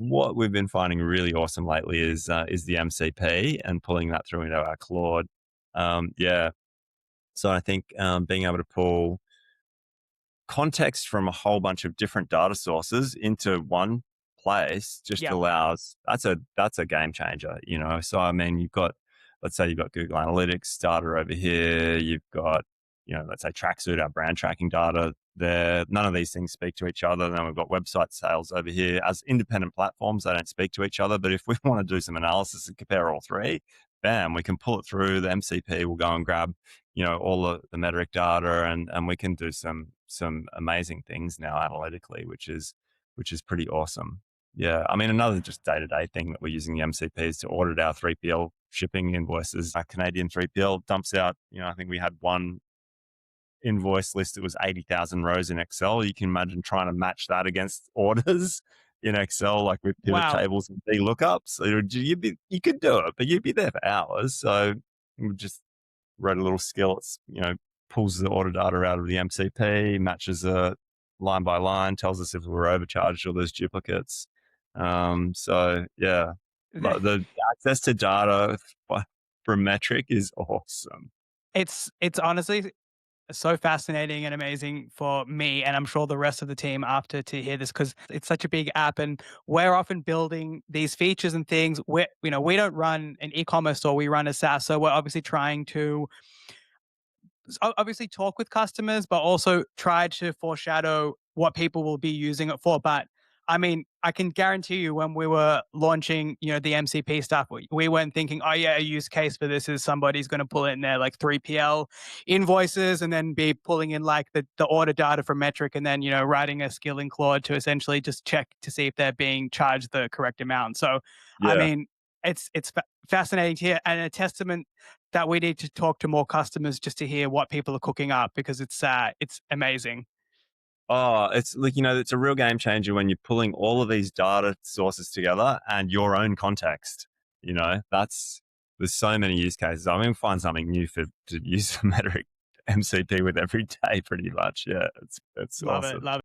what we've been finding really awesome lately is the MCP and pulling that through into our Claude. Yeah. So I think being able to pull context from a whole bunch of different data sources into one place just Yep. allows that's a game changer, you know. So I mean, let's say you've got Google Analytics data over here, you've got, you know, let's say Tracksuit, our brand tracking data there. None of these things speak to each other. Then we've got website sales over here as independent platforms. They don't speak to each other. But if we want to do some analysis and compare all three, bam, we can pull it through. The MCP will go and grab, you know, all the Metorik data, and we can do some amazing things now analytically, which is pretty awesome. Yeah, I mean, another just day to day thing that we're using the MCP is to audit our 3PL shipping invoices. Our Canadian 3PL dumps out, you know, I think we had one invoice list that was 80,000 rows in Excel. You can imagine trying to match that against orders in Excel, like with pivot Wow. tables and VLOOKUPs. You could do it, but you'd be there for hours. So we just wrote a little skill. It's, you know, pulls the order data out of the MCP, matches it line by line, tells us if we're overcharged or there's duplicates. So yeah, the access to data from Metric is awesome. It's honestly so fascinating and amazing for me, and I'm sure the rest of the team after to hear this because it's such a big app, and we're often building these features and things. We don't run an e-commerce store; we run a SaaS, so we're obviously trying to obviously talk with customers, but also try to foreshadow what people will be using it for. But I mean, I can guarantee you when we were launching, the MCP stuff, we weren't thinking, oh yeah, a use case for this is somebody's going to pull in their like 3PL invoices and then be pulling in like the order data from Metric and then, writing a skill in Claude to essentially just check to see if they're being charged the correct amount. So, I Yeah. mean, it's fascinating to hear and a testament that we need to talk to more customers just to hear what people are cooking up because it's amazing. Oh, it's like, you know, it's a real game changer when you're pulling all of these data sources together and your own context. You know, there's so many use cases. I mean, find something new to use the metric MCP with every day, pretty much. Yeah, it's Love it. awesome. Love